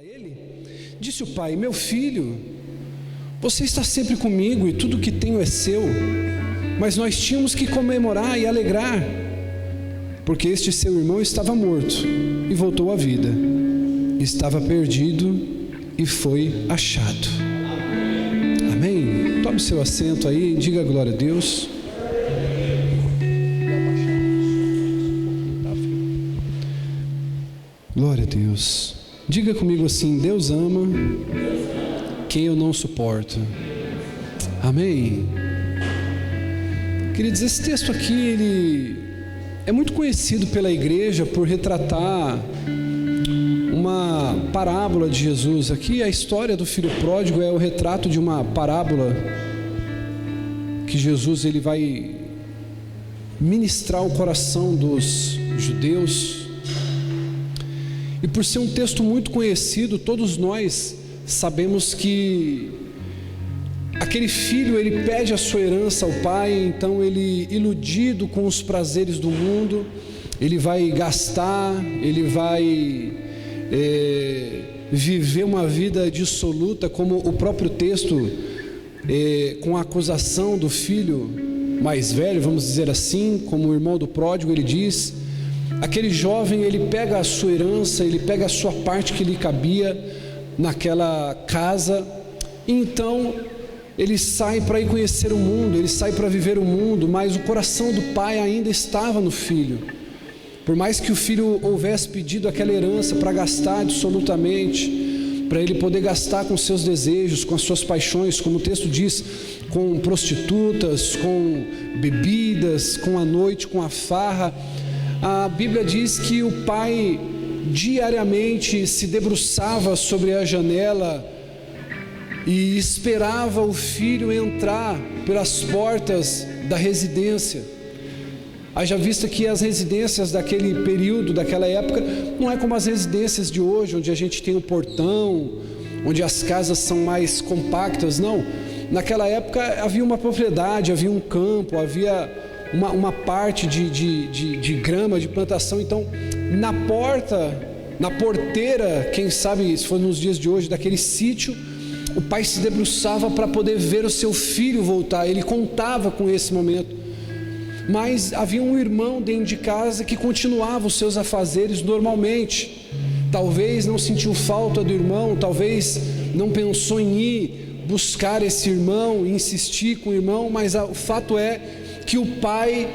ele, disse o pai: meu filho, você está sempre comigo e tudo que tenho é seu, mas nós tínhamos que comemorar e alegrar, porque este seu irmão estava morto e voltou à vida, estava perdido e foi achado. Amém? Tome seu assento aí e diga glória a Deus. Glória a Deus. Diga comigo assim: Deus ama quem eu não suporto. Amém. Queridos, esse texto aqui, ele é muito conhecido pela igreja por retratar uma parábola de Jesus. Aqui a história do filho pródigo é o retrato de uma parábola que Jesus ele vai ministrar o coração dos judeus. E por ser um texto muito conhecido, todos nós sabemos que aquele filho, ele pede a sua herança ao pai, então ele, iludido com os prazeres do mundo, ele vai gastar, ele vai viver uma vida dissoluta, como o próprio texto, com a acusação do filho mais velho, vamos dizer assim, como o irmão do pródigo, ele diz. Aquele jovem, ele pega a sua herança, ele pega a sua parte que lhe cabia naquela casa, e então ele sai para ir conhecer o mundo, ele sai para viver o mundo, mas o coração do pai ainda estava no filho. Por mais que o filho houvesse pedido aquela herança para gastar absolutamente, para ele poder gastar com seus desejos, com as suas paixões, como o texto diz, com prostitutas, com bebidas, com a noite, com a farra, a Bíblia diz que o pai diariamente se debruçava sobre a janela e esperava o filho entrar pelas portas da residência. Haja vista que as residências daquele período, daquela época, não é como as residências de hoje, onde a gente tem um portão, onde as casas são mais compactas. Não, naquela época havia uma propriedade, havia um campo, havia uma parte de grama, de plantação. Então na porta, na porteira, quem sabe se for nos dias de hoje, daquele sítio, o pai se debruçava para poder ver o seu filho voltar. Ele contava com esse momento, mas havia um irmão dentro de casa que continuava os seus afazeres normalmente. Talvez não sentiu falta do irmão, talvez não pensou em ir buscar esse irmão, insistir com o irmão, mas o fato é que o pai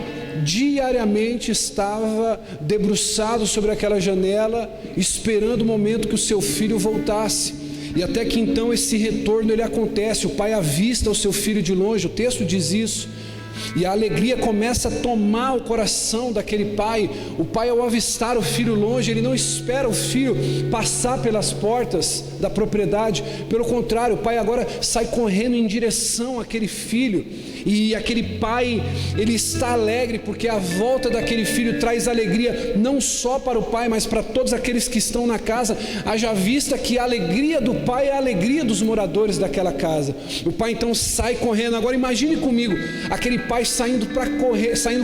diariamente estava debruçado sobre aquela janela, esperando o momento que o seu filho voltasse. E até que então esse retorno ele acontece, o pai avista o seu filho de longe, o texto diz isso, e a alegria começa a tomar o coração daquele pai. O pai, ao avistar o filho longe, ele não espera o filho passar pelas portas da propriedade, pelo contrário, o pai agora sai correndo em direção àquele filho. E aquele pai, ele está alegre, porque a volta daquele filho traz alegria, não só para o pai, mas para todos aqueles que estão na casa. Haja vista que a alegria do pai é a alegria dos moradores daquela casa. O pai então sai correndo. Agora imagine comigo, aquele pai saindo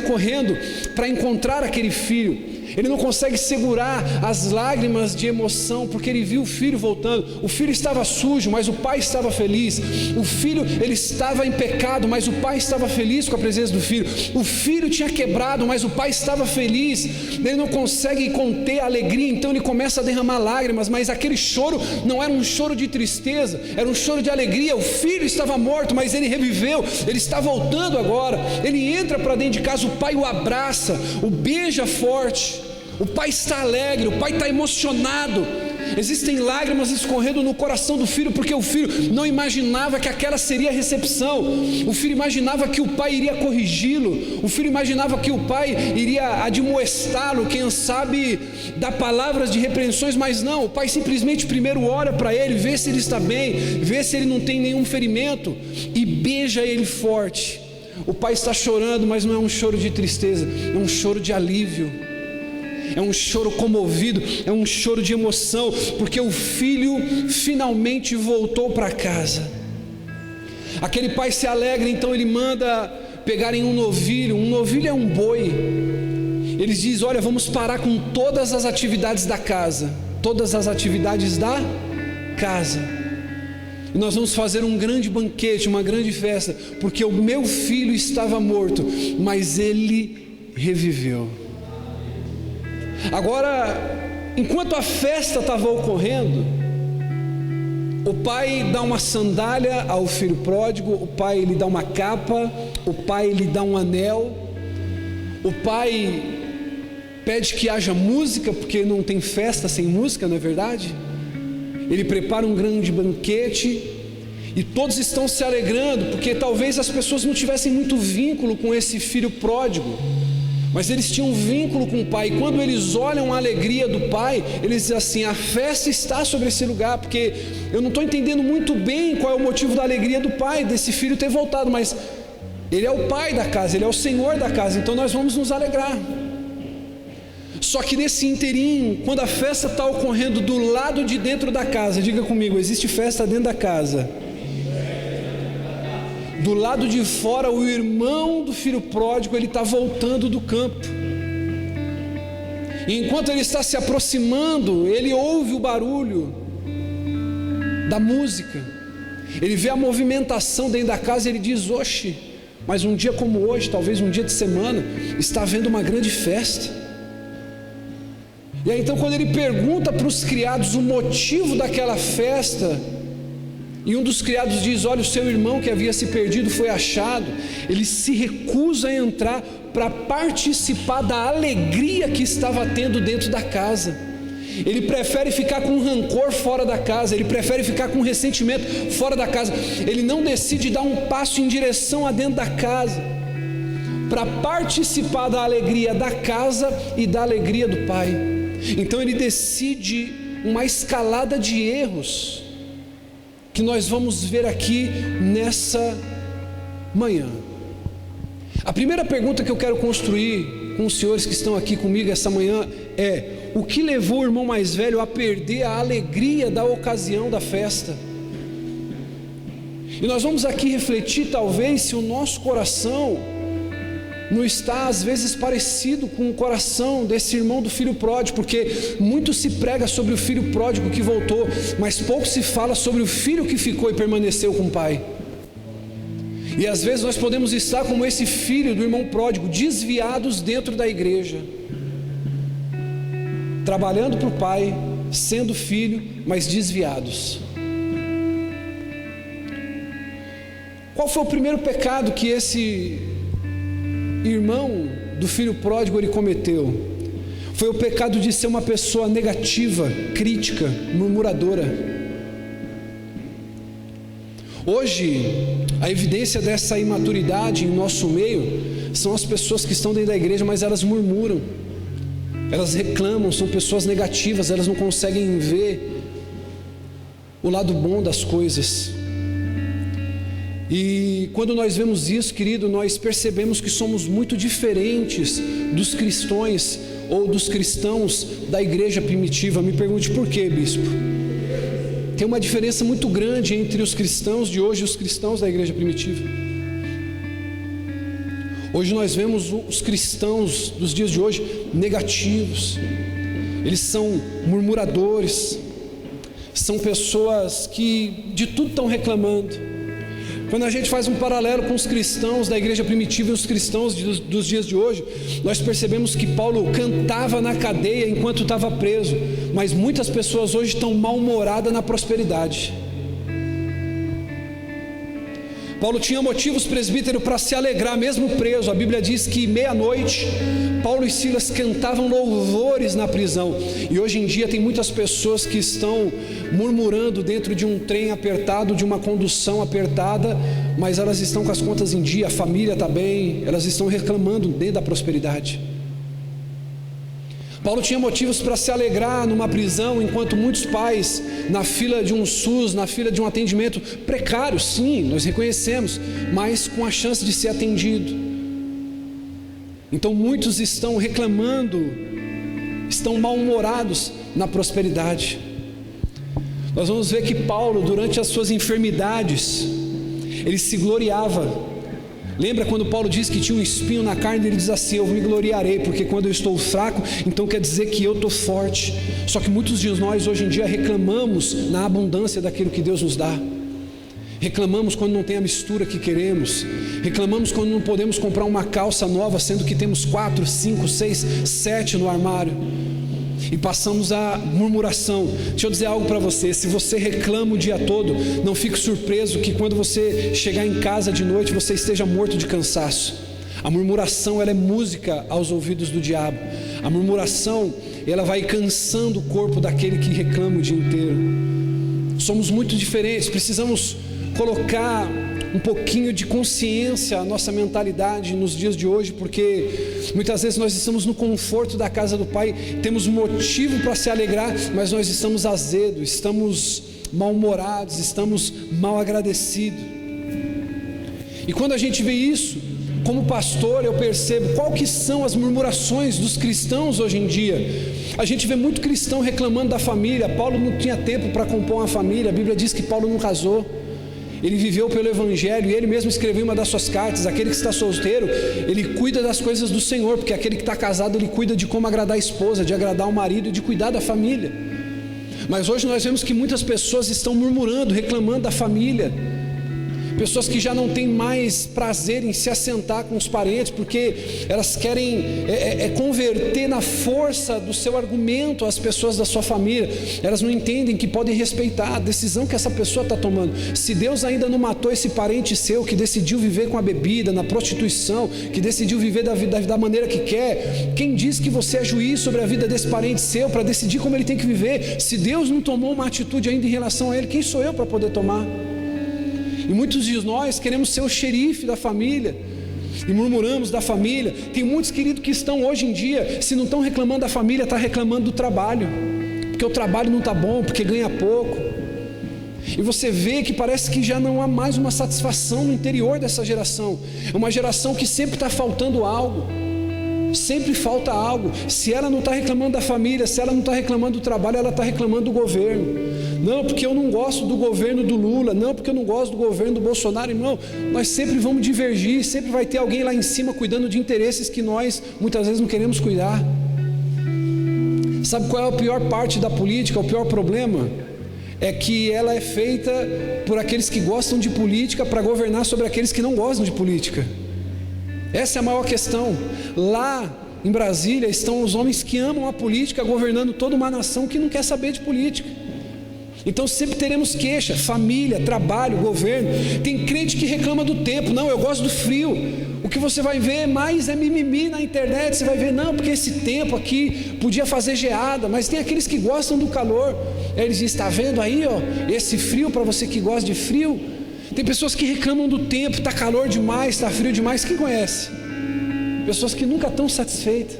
correndo para encontrar aquele filho. Ele não consegue segurar as lágrimas de emoção, porque ele viu o filho voltando. O filho estava sujo, mas o pai estava feliz. O filho, ele estava em pecado, mas o pai estava feliz com a presença do filho. O filho tinha quebrado, mas o pai estava feliz. Ele não consegue conter a alegria, então ele começa a derramar lágrimas, mas aquele choro não era um choro de tristeza, era um choro de alegria. O filho estava morto, mas ele reviveu, ele está voltando agora. Ele entra para dentro de casa, o pai o abraça, o beija forte. O pai está alegre, o pai está emocionado. Existem lágrimas escorrendo no coração do filho, porque o filho não imaginava que aquela seria a recepção. O filho imaginava que o pai iria corrigi-lo. O filho imaginava que o pai iria admoestá-lo, quem sabe dar palavras de repreensões, mas não. O pai simplesmente primeiro ora para ele, vê se ele está bem, vê se ele não tem nenhum ferimento, e beija ele forte. O pai está chorando, mas não é um choro de tristeza, é um choro de alívio. É um choro comovido, é um choro de emoção, porque o filho finalmente voltou para casa. Aquele pai se alegra, então ele manda pegarem um novilho é um boi. Eles dizem: olha, vamos parar com todas as atividades da casa, todas as atividades da casa, e nós vamos fazer um grande banquete, uma grande festa, porque o meu filho estava morto, mas ele reviveu. Agora, enquanto a festa estava ocorrendo, o pai dá uma sandália ao filho pródigo, o pai lhe dá uma capa, o pai lhe dá um anel, o pai pede que haja música, porque não tem festa sem música, não é verdade? Ele prepara um grande banquete, e todos estão se alegrando, porque talvez as pessoas não tivessem muito vínculo com esse filho pródigo, mas eles tinham um vínculo com o pai, e quando eles olham a alegria do pai, eles dizem assim: a festa está sobre esse lugar, porque eu não estou entendendo muito bem qual é o motivo da alegria do pai, desse filho ter voltado, mas ele é o pai da casa, ele é o senhor da casa, então nós vamos nos alegrar. Só que nesse inteirinho, quando a festa está ocorrendo do lado de dentro da casa, diga comigo, existe festa dentro da casa. Do lado de fora, o irmão do filho pródigo, ele está voltando do campo. E enquanto ele está se aproximando, ele ouve o barulho da música, ele vê a movimentação dentro da casa, e ele diz: oxe, mas um dia como hoje, talvez um dia de semana, está havendo uma grande festa. E aí então, quando ele pergunta para os criados o motivo daquela festa, e um dos criados diz: olha, o seu irmão que havia se perdido foi achado, ele se recusa a entrar para participar da alegria que estava tendo dentro da casa. Ele prefere ficar com rancor fora da casa, ele prefere ficar com ressentimento fora da casa, ele não decide dar um passo em direção a dentro da casa, para participar da alegria da casa e da alegria do pai. Então ele decide uma escalada de erros, que nós vamos ver aqui nessa manhã. A primeira pergunta que eu quero construir com os senhores que estão aqui comigo essa manhã é: o que levou o irmão mais velho a perder a alegria da ocasião da festa? E nós vamos aqui refletir, talvez, se o nosso coração não está às vezes parecido com o coração desse irmão do filho pródigo, porque muito se prega sobre o filho pródigo que voltou, mas pouco se fala sobre o filho que ficou e permaneceu com o pai. E às vezes nós podemos estar como esse filho do irmão pródigo, desviados dentro da igreja, trabalhando para o pai, sendo filho, mas desviados. Qual foi o primeiro pecado que esse irmão do filho pródigo ele cometeu? Foi o pecado de ser uma pessoa negativa, crítica, murmuradora. Hoje, a evidência dessa imaturidade em nosso meio são as pessoas que estão dentro da igreja, mas elas murmuram, elas reclamam, são pessoas negativas, elas não conseguem ver o lado bom das coisas. E quando nós vemos isso, querido, nós percebemos que somos muito diferentes dos cristãos ou dos cristãos da igreja primitiva. Me pergunte por quê, bispo? Tem uma diferença muito grande entre os cristãos de hoje e os cristãos da igreja primitiva. Hoje nós vemos os cristãos dos dias de hoje negativos, eles são murmuradores, são pessoas que de tudo estão reclamando. Quando a gente faz um paralelo com os cristãos da igreja primitiva e os cristãos dos dias de hoje, nós percebemos que Paulo cantava na cadeia enquanto estava preso, mas muitas pessoas hoje estão mal-humoradas na prosperidade. Paulo tinha motivos, presbítero, para se alegrar mesmo preso. A Bíblia diz que meia-noite Paulo e Silas cantavam louvores na prisão. E hoje em dia tem muitas pessoas que estão murmurando dentro de um trem apertado, de uma condução apertada, mas elas estão com as contas em dia, a família está bem, elas estão reclamando dentro da prosperidade. Paulo tinha motivos para se alegrar numa prisão, enquanto muitos pais na fila de um SUS, na fila de um atendimento precário, sim, nós reconhecemos, mas com a chance de ser atendido. Então muitos estão reclamando, estão mal-humorados na prosperidade. Nós vamos ver que Paulo, durante as suas enfermidades, ele se gloriava, Lembra quando Paulo diz que tinha um espinho na carne? Ele diz assim: eu me gloriarei, porque quando eu estou fraco, então quer dizer que eu estou forte. Só que muitos de nós hoje em dia reclamamos na abundância daquilo que Deus nos dá. Reclamamos quando não tem a mistura que queremos. Reclamamos quando não podemos comprar uma calça nova, sendo que temos 4, 5, 6, 7 no armário. E passamos a murmuração. Deixa eu dizer algo para você: se você reclama o dia todo, não fique surpreso que quando você chegar em casa de noite, você esteja morto de cansaço. A murmuração, ela é música aos ouvidos do diabo. A murmuração, ela vai cansando o corpo daquele que reclama o dia inteiro. Somos muito diferentes, precisamos colocar um pouquinho de consciência à nossa mentalidade nos dias de hoje, porque muitas vezes nós estamos no conforto da casa do Pai, temos motivo para se alegrar, mas nós estamos azedos, estamos mal-humorados, estamos mal agradecidos. E quando a gente vê isso, como pastor, eu percebo qual que são as murmurações dos cristãos hoje em dia. A gente vê muito cristão reclamando da família. Paulo não tinha tempo para compor uma família. A Bíblia diz que Paulo não casou. Ele viveu pelo Evangelho, e ele mesmo escreveu uma das suas cartas: aquele que está solteiro, ele cuida das coisas do Senhor, porque aquele que está casado, ele cuida de como agradar a esposa, de agradar o marido e de cuidar da família. Mas hoje nós vemos que muitas pessoas estão murmurando, reclamando da família. Pessoas que já não têm mais prazer em se assentar com os parentes, porque elas querem converter na força do seu argumento as pessoas da sua família. Elas não entendem que podem respeitar a decisão que essa pessoa está tomando. Se Deus ainda não matou esse parente seu que decidiu viver com a bebida, na prostituição, que decidiu viver da maneira que quer, quem diz que você é juiz sobre a vida desse parente seu para decidir como ele tem que viver? Se Deus não tomou uma atitude ainda em relação a ele, quem sou eu para poder tomar? E muitos de nós queremos ser o xerife da família e murmuramos da família. Tem muitos queridos que estão hoje em dia, se não estão reclamando da família, estão reclamando do trabalho, porque o trabalho não está bom, porque ganha pouco. E você vê que parece que já não há mais uma satisfação no interior dessa geração. É uma geração que sempre está faltando algo, sempre falta algo. Se ela não está reclamando da família, se ela não está reclamando do trabalho, ela está reclamando do governo. Não, porque eu não gosto do governo do Lula, não, porque eu não gosto do governo do Bolsonaro. Irmão, nós sempre vamos divergir, sempre vai ter alguém lá em cima cuidando de interesses que nós muitas vezes não queremos cuidar. Sabe qual é a pior parte da política, o pior problema? É que ela é feita por aqueles que gostam de política para governar sobre aqueles que não gostam de política. Essa é a maior questão. Lá em Brasília estão os homens que amam a política governando toda uma nação que não quer saber de política. Então sempre teremos queixa, família, trabalho, governo. Tem crente que reclama do tempo: não, eu gosto do frio. O que você vai ver mais é mimimi na internet. Você vai ver: não, porque esse tempo aqui podia fazer geada. Mas tem aqueles que gostam do calor. Aí eles dizem: está vendo aí, ó, esse frio para você que gosta de frio. Tem pessoas que reclamam do tempo: está calor demais, está frio demais. Quem conhece? Pessoas que nunca estão satisfeitas.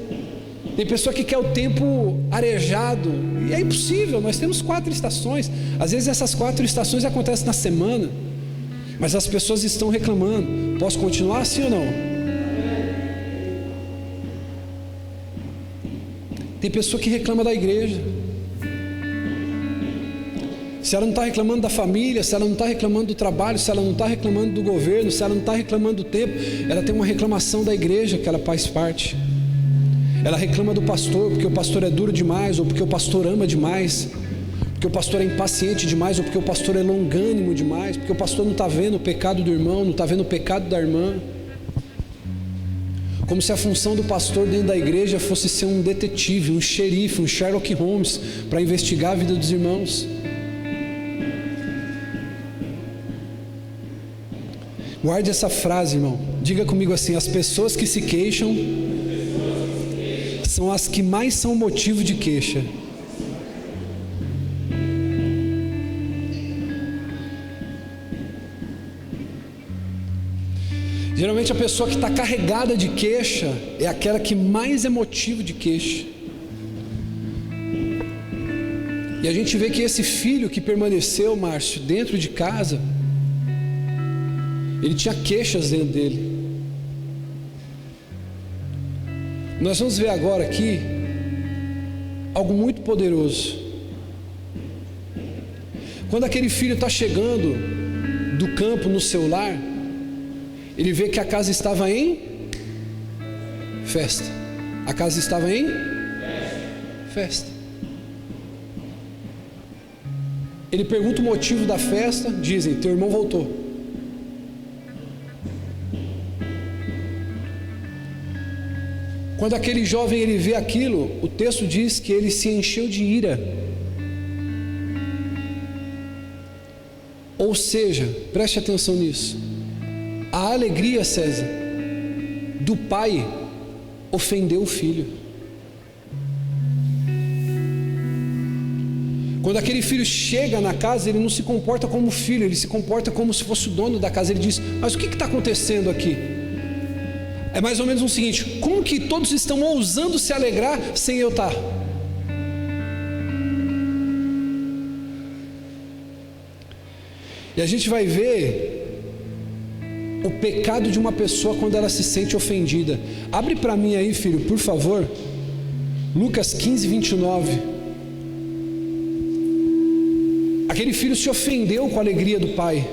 Tem pessoa que quer o tempo arejado, e é impossível. Nós temos 4 estações. Às vezes essas 4 estações acontecem na semana, mas as pessoas estão reclamando. Posso continuar assim ou não? Tem pessoa que reclama da igreja. Se ela não está reclamando da família, se ela não está reclamando do trabalho, se ela não está reclamando do governo, se ela não está reclamando do tempo, ela tem uma reclamação da igreja que ela faz parte. Ela reclama do pastor, porque o pastor é duro demais, ou porque o pastor ama demais, porque o pastor é impaciente demais, ou porque o pastor é longânimo demais, porque o pastor não está vendo o pecado do irmão, não está vendo o pecado da irmã. Como se a função do pastor dentro da igreja fosse ser um detetive, um xerife, um Sherlock Holmes, para investigar a vida dos irmãos. Guarde essa frase, irmão. Diga comigo assim: as pessoas que se queixam são as que mais são motivo de queixa. Geralmente a pessoa que está carregada de queixa é aquela que mais é motivo de queixa. E a gente vê que esse filho que permaneceu, Márcio, dentro de casa, ele tinha queixas dentro dele. Nós vamos ver agora aqui algo muito poderoso. Quando aquele filho está chegando do campo no seu lar, ele vê que a casa estava em festa. A casa estava em festa. Ele pergunta o motivo da festa, dizem: teu irmão voltou. Quando aquele jovem ele vê aquilo, o texto diz que ele se encheu de ira. Ou seja, preste atenção nisso, a alegria, César, do pai ofendeu o filho. Quando aquele filho chega na casa, ele não se comporta como filho, ele se comporta como se fosse o dono da casa. Ele diz: mas o que está acontecendo aqui? É mais ou menos o seguinte: como que todos estão ousando se alegrar sem eu estar? E a gente vai ver o pecado de uma pessoa quando ela se sente ofendida. Abre para mim aí, filho, por favor, Lucas 15, 29. Aquele filho se ofendeu com a alegria do pai.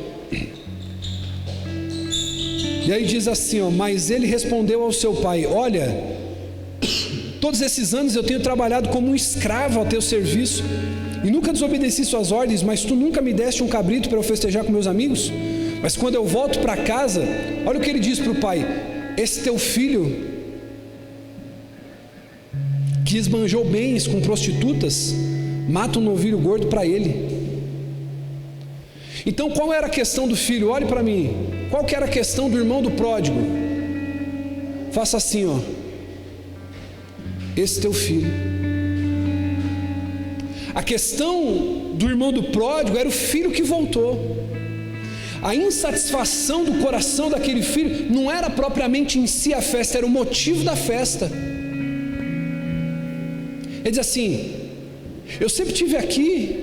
E aí diz assim, ó: mas ele respondeu ao seu pai: olha, todos esses anos eu tenho trabalhado como um escravo ao teu serviço e nunca desobedeci suas ordens, mas tu nunca me deste um cabrito para eu festejar com meus amigos. Mas quando eu volto para casa, olha o que ele diz para o pai: esse teu filho que esbanjou bens com prostitutas, mata um novilho gordo para ele. Então qual era a questão do filho? Olhe para mim. Qual que era a questão do irmão do pródigo? Faça assim, ó: esse teu filho. A questão do irmão do pródigo era o filho que voltou. A insatisfação do coração daquele filho não era propriamente em si a festa, era o motivo da festa. Ele diz assim: eu sempre estive aqui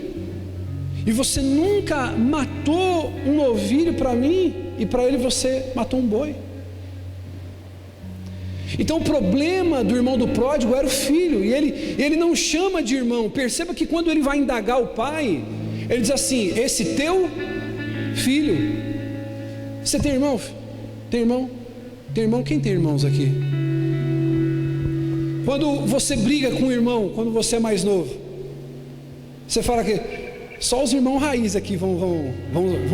e você nunca matou um novilho para mim, e para ele você matou um boi. Então o problema do irmão do pródigo era o filho, e ele não chama de irmão. Perceba que quando ele vai indagar o pai, ele diz assim: esse teu filho. Você tem irmão? Tem irmão? Tem irmão? Quem tem irmãos aqui? Quando você briga com o irmão, quando você é mais novo, você fala que só os irmãos raiz aqui vão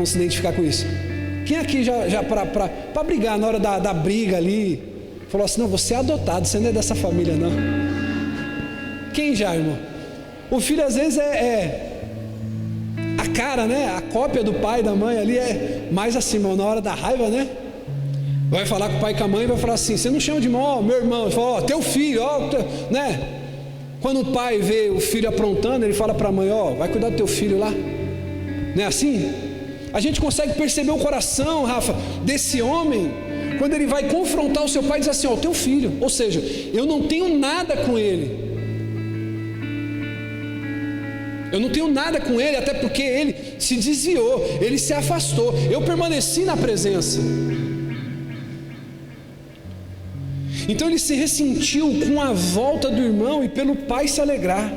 se identificar com isso. Quem aqui já para brigar na hora da briga ali, falou assim: não, você é adotado, você não é dessa família não. Quem já, irmão? O filho às vezes é a cara, né? A cópia do pai, da mãe ali é mais assim, irmão, na hora da raiva, né? Vai falar com o pai e com a mãe, vai falar assim: você não chama de irmão, ó, meu irmão. Ele fala: ó, teu filho, ó, né? Quando o pai vê o filho aprontando, ele fala para a mãe: ó, vai cuidar do teu filho lá. Não é assim? A gente consegue perceber o coração, Rafa, desse homem, quando ele vai confrontar o seu pai e diz assim: ó, o teu filho. Ou seja, eu não tenho nada com ele. Eu não tenho nada com ele, até porque ele se desviou, ele se afastou. Eu permaneci na presença. Então ele se ressentiu com a volta do irmão e pelo pai se alegrar.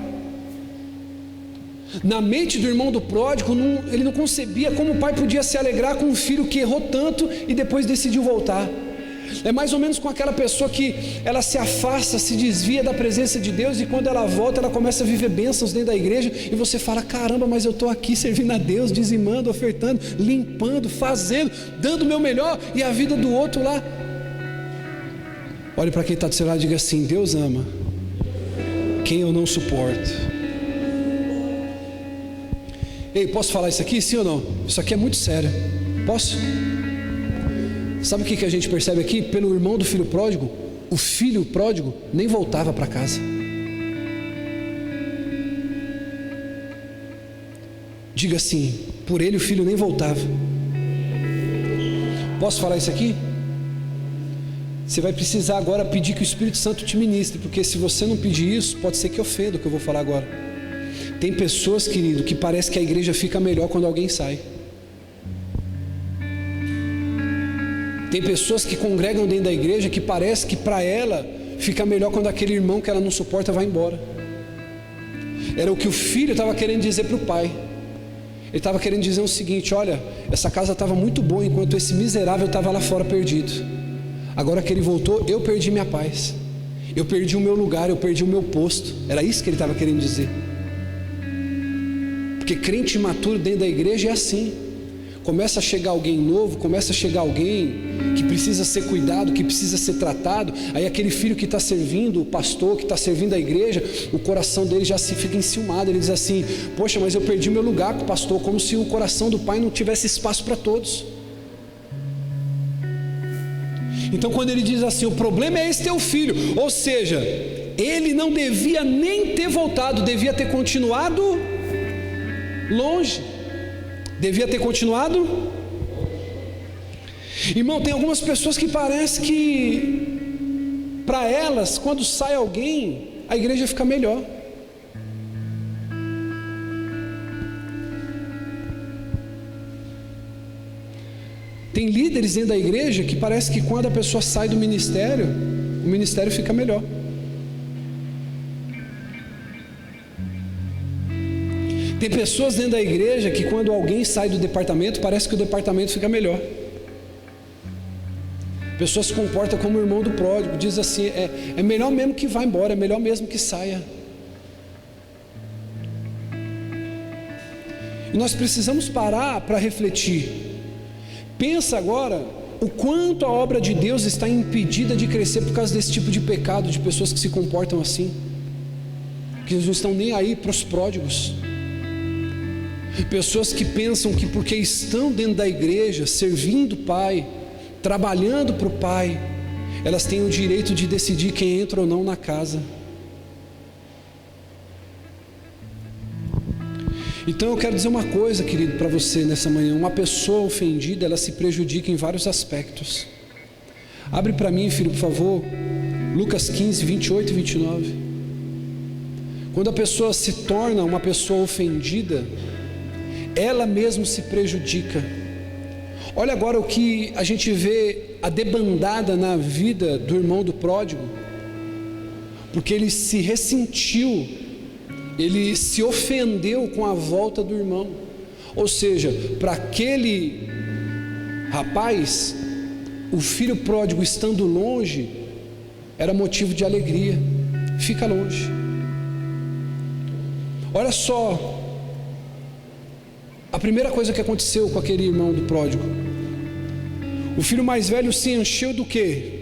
Na mente do irmão do pródigo, ele não concebia como o pai podia se alegrar com um filho que errou tanto e depois decidiu voltar. É mais ou menos com aquela pessoa que ela se afasta, se desvia da presença de Deus, e quando ela volta, ela começa a viver bênçãos dentro da igreja, e você fala: caramba, mas eu estou aqui servindo a Deus, dizimando, ofertando, limpando, fazendo, dando o meu melhor, e a vida do outro lá. Olhe para quem está do seu lado e diga assim: Deus ama quem eu não suporto. Ei, posso falar isso aqui, sim ou não? Isso aqui é muito sério. Posso? Sabe o que a gente percebe aqui? Pelo irmão do filho pródigo, o filho pródigo nem voltava para casa. Diga assim: por ele o filho nem voltava. Posso falar isso aqui? Você vai precisar agora pedir que o Espírito Santo te ministre, porque se você não pedir isso, pode ser que ofenda o que eu vou falar agora. Tem pessoas, querido, que parece que a igreja fica melhor quando alguém sai. Tem pessoas que congregam dentro da igreja que parece que para ela fica melhor quando aquele irmão que ela não suporta vai embora. Era o que o filho estava querendo dizer para o pai. Ele estava querendo dizer o seguinte: olha, essa casa estava muito boa enquanto esse miserável estava lá fora perdido. Agora que ele voltou, eu perdi minha paz, eu perdi o meu lugar, eu perdi o meu posto. Era isso que ele estava querendo dizer. Porque crente imaturo dentro da igreja é assim. Começa a chegar alguém novo, começa a chegar alguém que precisa ser cuidado, que precisa ser tratado. Aí aquele filho que está servindo, o pastor que está servindo a igreja, o coração dele já se fica enciumado. Ele diz assim: poxa, mas eu perdi meu lugar com o pastor. Como se o coração do pai não tivesse espaço para todos. Então quando ele diz assim, o problema é esse teu filho, ou seja, ele não devia nem ter voltado, devia ter continuado longe. Devia ter continuado. Irmão, tem algumas pessoas que parece que para elas, quando sai alguém, a igreja fica melhor. Tem líderes dentro da igreja que parece que quando a pessoa sai do ministério, o ministério fica melhor. Tem pessoas dentro da igreja que quando alguém sai do departamento, parece que o departamento fica melhor. A pessoa se comporta como o irmão do pródigo, diz assim: é melhor mesmo que vá embora, é melhor mesmo que saia. E nós precisamos parar para refletir. Pensa agora o quanto a obra de Deus está impedida de crescer por causa desse tipo de pecado, de pessoas que se comportam assim, que não estão nem aí para os pródigos. Pessoas que pensam que porque estão dentro da igreja, servindo o Pai, trabalhando para o Pai, elas têm o direito de decidir quem entra ou não na casa. Então eu quero dizer uma coisa, querido, para você nessa manhã: uma pessoa ofendida, ela se prejudica em vários aspectos. Abre para mim, filho, por favor, Lucas 15, 28 e 29. Quando a pessoa se torna uma pessoa ofendida, ela mesma se prejudica. Olha agora o que a gente vê, a debandada na vida do irmão do pródigo, porque ele se ressentiu, ele se ofendeu com a volta do irmão. Ou seja, para aquele rapaz, o filho pródigo estando longe era motivo de alegria. Fica longe. Olha só a primeira coisa que aconteceu com aquele irmão do pródigo: o filho mais velho se encheu do quê?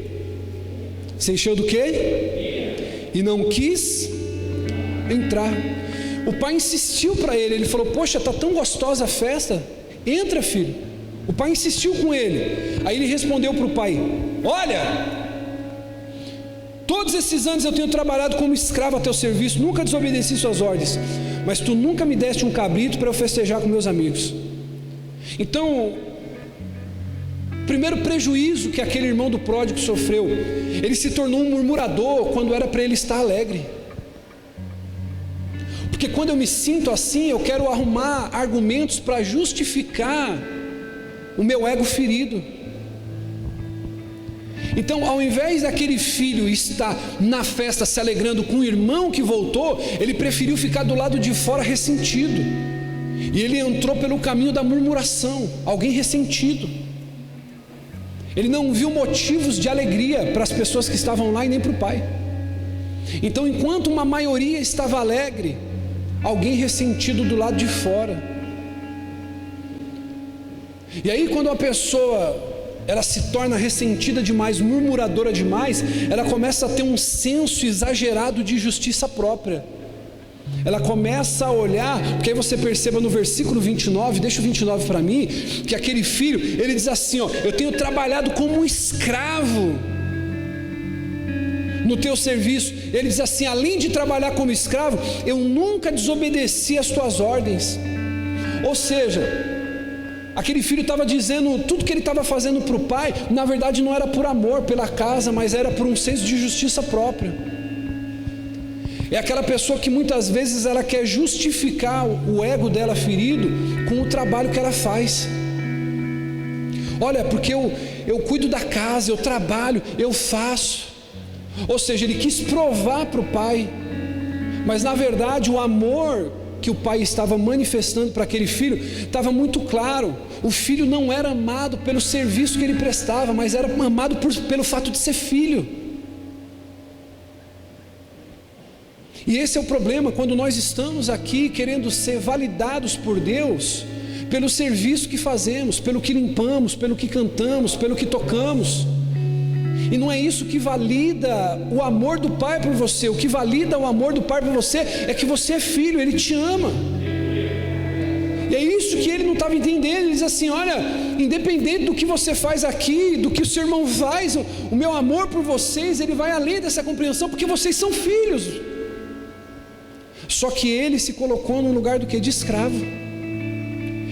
Se encheu do quê? E não quis entrar. O pai insistiu para ele, ele falou: poxa, está tão gostosa a festa, entra, filho. O pai insistiu com ele. Aí ele respondeu para o pai: olha, todos esses anos eu tenho trabalhado como escravo a teu serviço, nunca desobedeci suas ordens, mas tu nunca me deste um cabrito para eu festejar com meus amigos. Então, primeiro prejuízo que aquele irmão do pródigo sofreu, ele se tornou um murmurador quando era para ele estar alegre. Porque quando eu me sinto assim, eu quero arrumar argumentos para justificar o meu ego ferido. Então, ao invés daquele filho estar na festa se alegrando com o irmão que voltou, ele preferiu ficar do lado de fora ressentido. E ele entrou pelo caminho da murmuração, alguém ressentido. Ele não viu motivos de alegria para as pessoas que estavam lá e nem para o pai. Então, enquanto uma maioria estava alegre, alguém ressentido do lado de fora. E aí, quando a pessoa ela se torna ressentida demais, murmuradora demais, ela começa a ter um senso exagerado de justiça própria. Ela começa a olhar, porque aí você perceba no versículo 29, deixa o 29 para mim, que aquele filho, ele diz assim: ó, eu tenho trabalhado como um escravo no teu serviço. Ele diz assim: além de trabalhar como escravo, eu nunca desobedeci às tuas ordens. Ou seja, aquele filho estava dizendo, tudo que ele estava fazendo para o pai, na verdade não era por amor pela casa, mas era por um senso de justiça própria. É aquela pessoa que muitas vezes ela quer justificar o ego dela ferido com o trabalho que ela faz. Olha, porque eu cuido da casa, eu trabalho, eu faço. Ou seja, ele quis provar para o pai, mas na verdade o amor que o pai estava manifestando para aquele filho, estava muito claro. O filho não era amado pelo serviço que ele prestava, mas era amado pelo fato de ser filho. E esse é o problema, quando nós estamos aqui querendo ser validados por Deus, pelo serviço que fazemos, pelo que limpamos, pelo que cantamos, pelo que tocamos. E não é isso que valida o amor do Pai por você. O que valida o amor do Pai por você é que você é filho, Ele te ama. E é isso que ele não estava entendendo. Ele diz assim: olha, independente do que você faz aqui, do que o seu irmão faz, o meu amor por vocês, ele vai além dessa compreensão, porque vocês são filhos. Só que ele se colocou no lugar do que? De escravo.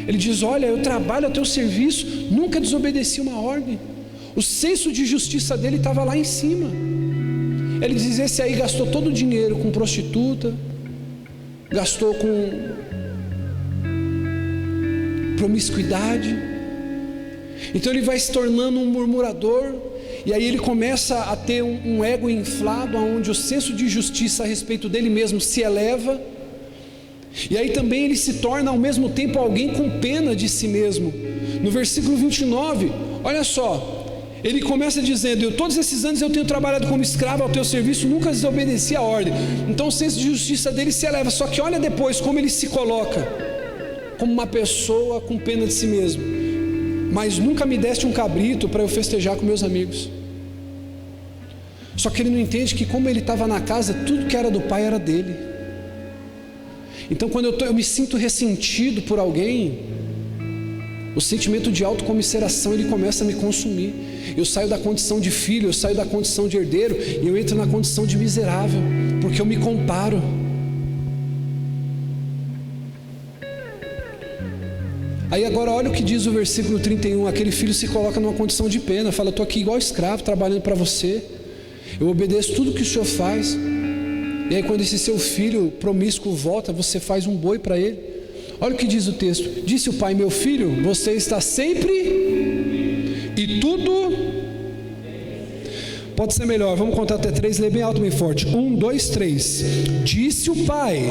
Ele diz: olha, eu trabalho a teu serviço, nunca desobedeci uma ordem. O senso de justiça dele estava lá em cima. Ele diz: esse aí gastou todo o dinheiro com prostituta, gastou com promiscuidade. Então ele vai se tornando um murmurador. E aí ele começa a ter um ego inflado, onde o senso de justiça a respeito dele mesmo se eleva. E aí também ele se torna ao mesmo tempo alguém com pena de si mesmo. No versículo 29, olha só, ele começa dizendo: todos esses anos eu tenho trabalhado como escravo ao teu serviço, nunca desobedeci a ordem. Então o senso de justiça dele se eleva. Só que olha depois como ele se coloca, como uma pessoa com pena de si mesmo. Mas nunca me deste um cabrito para eu festejar com meus amigos. Só que ele não entende que, como ele estava na casa, tudo que era do pai era dele. Então quando eu me sinto ressentido por alguém, o sentimento de autocomiseração ele começa a me consumir. Eu saio da condição de filho, eu saio da condição de herdeiro, e eu entro na condição de miserável, porque eu me comparo. Aí agora olha o que diz o versículo 31, aquele filho se coloca numa condição de pena, fala: estou aqui igual escravo, trabalhando para você, eu obedeço tudo que o senhor faz. E aí quando esse seu filho promíscuo volta, você faz um boi para ele. Olha o que diz o texto: disse o pai: meu filho, você está sempre e tudo. Pode ser melhor, vamos contar até 3, lê bem alto, bem forte. 1, 2, 3. Disse o pai: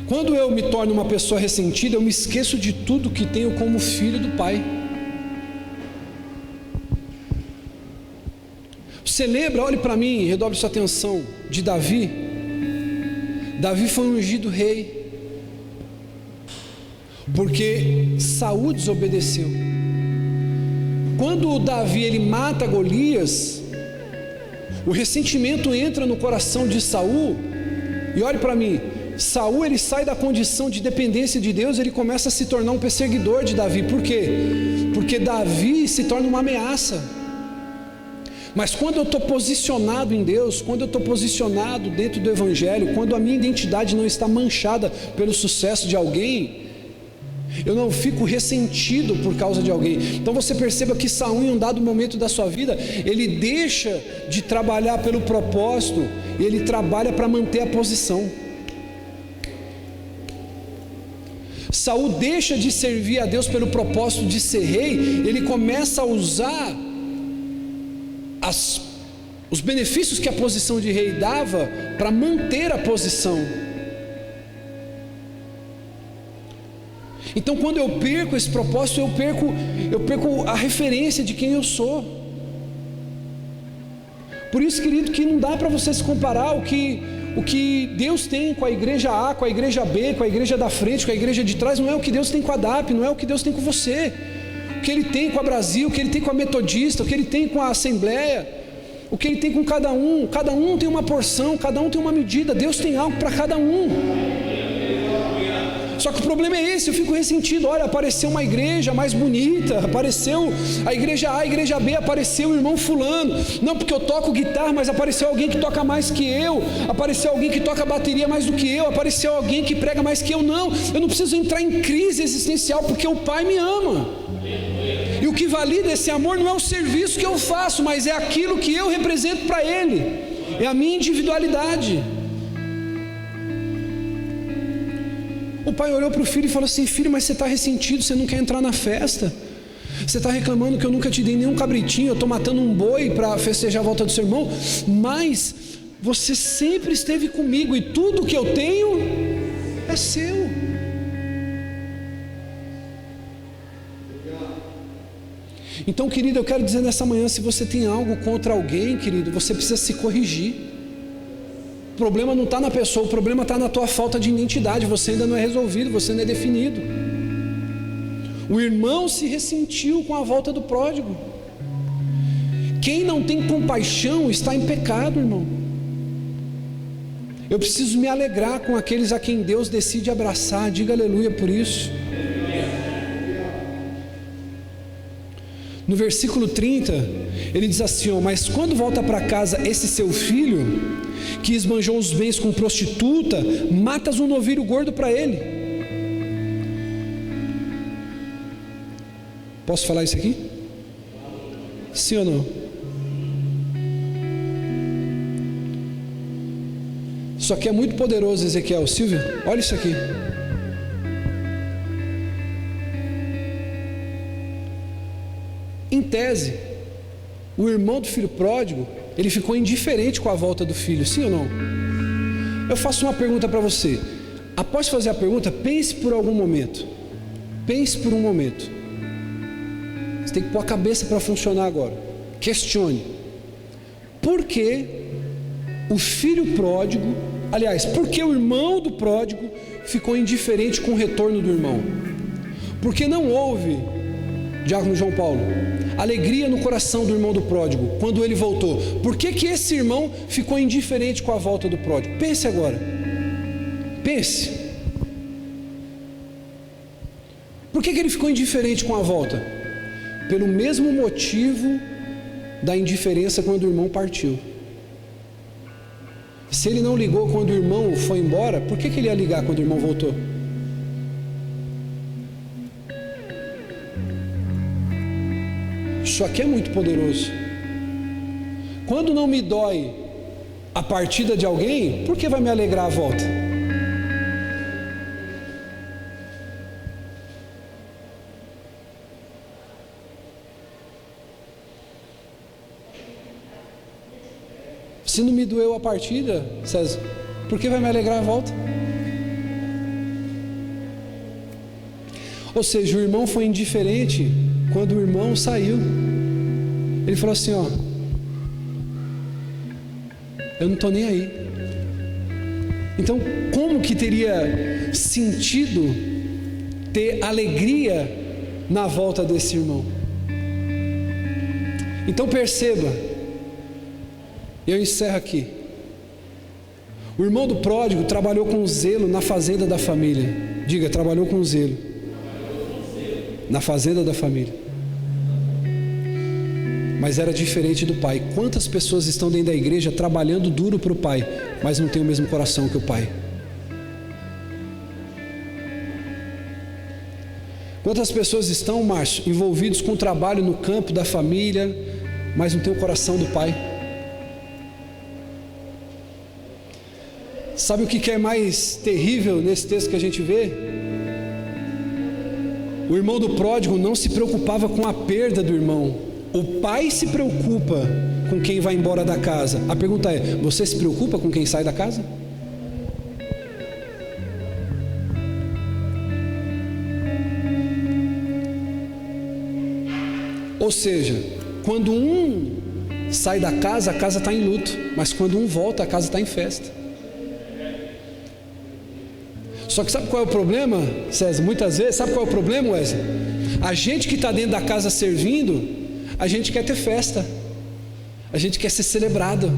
quando eu me torno uma pessoa ressentida, eu me esqueço de tudo que tenho como filho do pai. Você lembra, olhe para mim, redobre sua atenção, de Davi. Davi foi ungido rei, porque Saul desobedeceu. Quando Davi ele mata Golias, o ressentimento entra no coração de Saul. E olhe para mim, Saul ele sai da condição de dependência de Deus, ele começa a se tornar um perseguidor de Davi. Por quê? Porque Davi se torna uma ameaça. Mas quando eu estou posicionado em Deus, quando eu estou posicionado dentro do Evangelho, quando a minha identidade não está manchada pelo sucesso de alguém, eu não fico ressentido por causa de alguém. Então você perceba que Saul, em um dado momento da sua vida, ele deixa de trabalhar pelo propósito, e ele trabalha para manter a posição. Saul deixa de servir a Deus pelo propósito de ser rei, ele começa a usar os benefícios que a posição de rei dava para manter a posição. Então quando eu perco esse propósito, eu perco a referência de quem eu sou. Por isso, querido, que não dá para você se comparar o que Deus tem com a igreja A, com a igreja B, com a igreja da frente, com a igreja de trás. Não é o que Deus tem com a DAP, não é o que Deus tem com você. O que Ele tem com a Brasil, o que Ele tem com a Metodista, o que Ele tem com a Assembleia, o que Ele tem com cada um tem uma porção, cada um tem uma medida. Deus tem algo para cada um. Só que o problema é esse, eu fico ressentido. Olha, apareceu uma igreja mais bonita, apareceu a igreja A, a igreja B, apareceu o irmão fulano. Não porque eu toco guitarra, mas apareceu alguém que toca mais que eu, apareceu alguém que toca bateria mais do que eu, apareceu alguém que prega mais que eu. Não, eu não preciso entrar em crise existencial, porque o Pai me ama. E o que valida esse amor não é o serviço que eu faço, mas é aquilo que eu represento para Ele, é a minha individualidade. O pai olhou para o filho e falou assim: filho, mas você está ressentido, você não quer entrar na festa, Você está reclamando que eu nunca te dei nenhum cabritinho, eu estou matando um boi para festejar a volta do seu irmão, mas você sempre esteve comigo e tudo que eu tenho é seu. Então, querido, eu quero dizer nessa manhã, se você tem algo contra alguém, querido, você precisa se corrigir. O problema não está na pessoa, o problema está na tua falta de identidade. Você ainda não é resolvido, você não é definido. O irmão se ressentiu com a volta do pródigo. Quem não tem compaixão está em pecado, irmão. Eu preciso me alegrar com aqueles a quem Deus decide abraçar. Diga aleluia por isso. No versículo 30, ele diz assim, ó, mas quando volta para casa esse seu filho, que esbanjou os bens com prostituta, matas um novilho gordo para ele. Posso falar isso aqui? Sim ou não? Isso aqui é muito poderoso, Ezequiel. Silvia, olha isso aqui. Em tese, o irmão do filho pródigo, ele ficou indiferente com a volta do filho, sim ou não? Eu faço uma pergunta para você. Após fazer a pergunta, pense por algum momento. Pense por um momento. Você tem que pôr a cabeça para funcionar agora. Questione. Por que o filho pródigo, aliás, por que o irmão do pródigo ficou indiferente com o retorno do irmão? Porque não houve, Diácono João Paulo, alegria no coração do irmão do pródigo quando ele voltou. Por que esse irmão ficou indiferente com a volta do pródigo? Pense agora. Pense. Por que ele ficou indiferente com a volta? Pelo mesmo motivo da indiferença quando o irmão partiu. Se ele não ligou quando o irmão foi embora, por que ele ia ligar quando o irmão voltou? Isso aqui é muito poderoso. Quando não me dói a partida de alguém, por que vai me alegrar a volta? Se não me doeu a partida, César, por que vai me alegrar a volta? Ou seja, o irmão foi indiferente quando o irmão saiu. Ele falou assim, ó, eu não estou nem aí. Então, como que teria sentido ter alegria na volta desse irmão? Então perceba, eu encerro aqui. O irmão do pródigo trabalhou com zelo na fazenda da família. Diga, trabalhou com zelo na fazenda da família. Mas era diferente do pai. Quantas pessoas estão dentro da igreja trabalhando duro para o pai, mas não tem o mesmo coração que o pai? Quantas pessoas estão, Márcio, envolvidos com o trabalho no campo da família, mas não tem o coração do pai? Sabe o que é mais terrível nesse texto que a gente vê? O irmão do pródigo não se preocupava com a perda do irmão. O pai se preocupa com quem vai embora da casa. A pergunta é, você se preocupa com quem sai da casa? Ou seja, quando um sai da casa, a casa está em luto. Mas quando um volta, a casa está em festa. Só que sabe qual é o problema, César? Muitas vezes, sabe qual é o problema, Wesley? A gente que está dentro da casa servindo, a gente quer ter festa, a gente quer ser celebrado,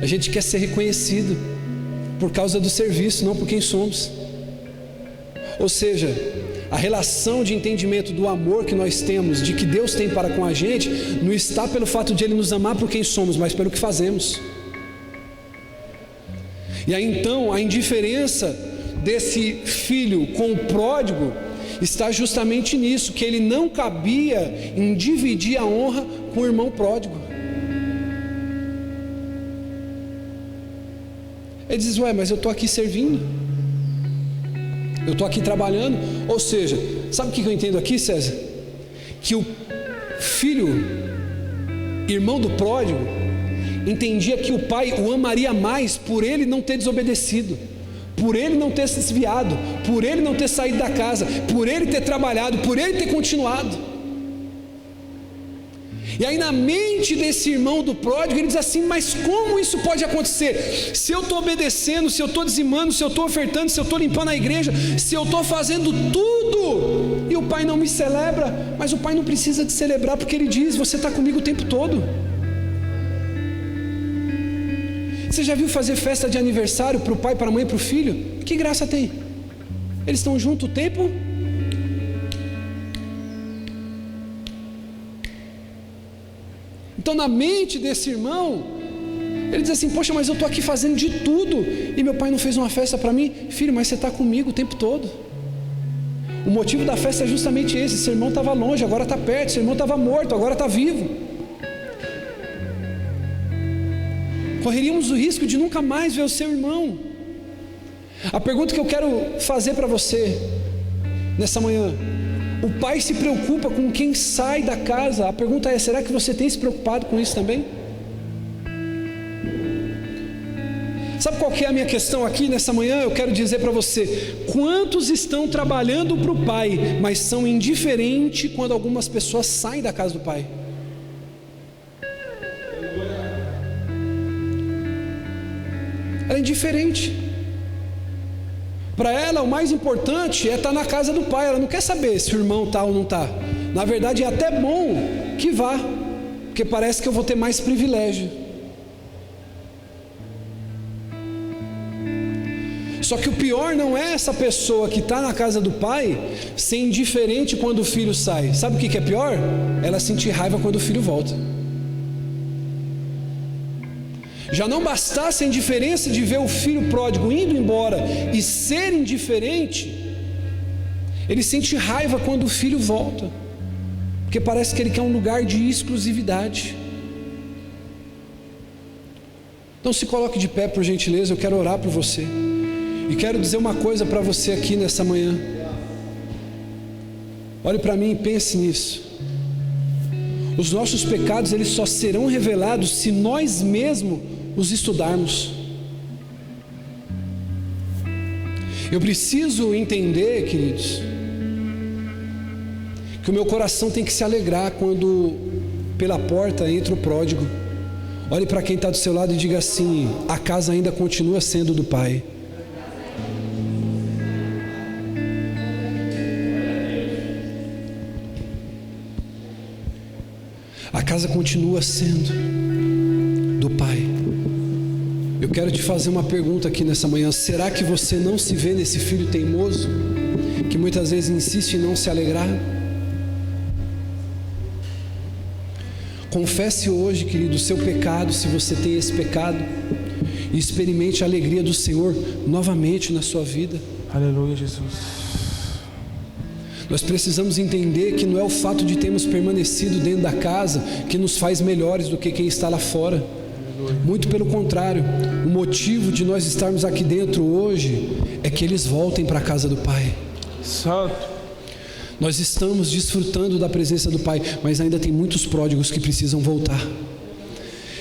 a gente quer ser reconhecido por causa do serviço, não por quem somos. Ou seja, a relação de entendimento do amor que nós temos, de que Deus tem para com a gente, não está pelo fato de Ele nos amar por quem somos, mas pelo que fazemos. E aí então a indiferença desse filho com o pródigo está justamente nisso, que ele não cabia em dividir a honra com o irmão pródigo. Ele diz, ué, mas eu estou aqui servindo, eu estou aqui trabalhando. Ou seja, sabe o que eu entendo aqui, César? que o filho, irmão do pródigo, entendia que o pai o amaria mais por ele não ter desobedecido, por ele não ter se desviado, por ele não ter saído da casa, por ele ter trabalhado, por ele ter continuado. E aí na mente desse irmão do pródigo, ele diz assim: mas como isso pode acontecer? Se eu estou obedecendo, se eu estou dizimando, se eu estou ofertando, se eu estou limpando a igreja, se eu estou fazendo tudo, e o pai não me celebra. Mas o pai não precisa de celebrar, porque ele diz: você está comigo o tempo todo. Você já viu fazer festa de aniversário para o pai, para a mãe, para o filho? Que graça tem? Eles estão juntos o tempo. Então na mente desse irmão, ele diz assim: poxa, mas eu estou aqui fazendo de tudo, e meu pai não fez uma festa para mim. Filho, mas você está comigo o tempo todo. O motivo da festa é justamente esse: seu irmão estava longe, agora está perto. Seu irmão estava morto, agora está vivo. Correríamos o risco de nunca mais ver o seu irmão. A pergunta que eu quero fazer para você nessa manhã: o pai se preocupa com quem sai da casa. A pergunta é: será que você tem se preocupado com isso também? Sabe qual que é a minha questão aqui nessa manhã? Eu quero dizer para você: quantos estão trabalhando para o pai, mas são indiferentes quando algumas pessoas saem da casa do pai? Ela é indiferente. Para ela o mais importante é estar na casa do pai. Ela não quer saber se o irmão está ou não está. Na verdade é até bom que vá, porque parece que eu vou ter mais privilégio. Só que o pior não é essa pessoa que está na casa do pai ser indiferente quando o filho sai. Sabe o que é pior? Ela sentir raiva quando o filho volta. Já não bastasse a indiferença de ver o filho pródigo indo embora e ser indiferente, ele sente raiva quando o filho volta, porque parece que ele quer um lugar de exclusividade. Então se coloque de pé, por gentileza. Eu quero orar por você e quero dizer uma coisa para você aqui nessa manhã. Olhe para mim e pense nisso. Os nossos pecados, eles só serão revelados se nós mesmos os estudarmos. Eu preciso entender, queridos, que o meu coração tem que se alegrar quando pela porta entra o pródigo. Olhe para quem está do seu lado e diga assim: a casa ainda continua sendo do pai. A casa continua sendo do pai. Eu quero te fazer uma pergunta aqui nessa manhã: será que você não se vê nesse filho teimoso, que muitas vezes insiste em não se alegrar? Confesse hoje, querido, o seu pecado, se você tem esse pecado, e experimente a alegria do Senhor novamente na sua vida. Aleluia, Jesus. Nós precisamos entender que não é o fato de termos permanecido dentro da casa que nos faz melhores do que quem está lá fora. Muito pelo contrário, o motivo de nós estarmos aqui dentro hoje é que eles voltem para a casa do Pai. Santo. Nós estamos desfrutando da presença do Pai, mas ainda tem muitos pródigos que precisam voltar.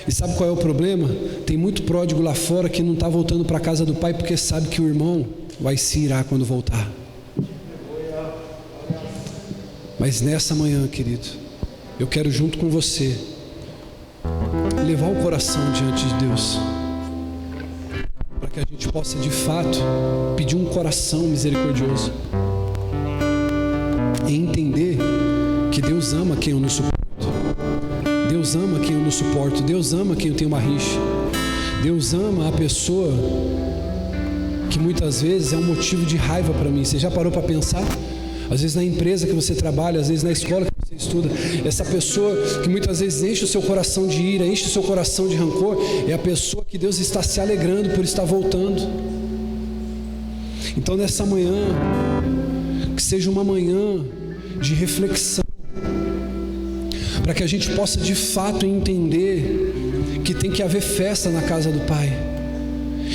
E sabe qual é o problema? Tem muito pródigo lá fora que não está voltando para a casa do Pai porque sabe que o irmão vai se irar quando voltar. Mas nessa manhã, querido, eu quero junto com você levar o coração diante de Deus, para que a gente possa de fato pedir um coração misericordioso e entender que Deus ama quem eu não suporto, Deus ama quem eu não suporto, Deus ama quem eu tenho uma rixa, Deus ama a pessoa que muitas vezes é um motivo de raiva para mim. Você já parou para pensar? Às vezes na empresa que você trabalha, às vezes na escola que você estuda, essa pessoa que muitas vezes enche o seu coração de ira, enche o seu coração de rancor, é a pessoa que Deus está se alegrando por estar voltando. Então nessa manhã, que seja uma manhã de reflexão, para que a gente possa de fato entender que tem que haver festa na casa do Pai,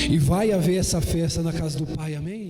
e vai haver essa festa na casa do Pai, amém?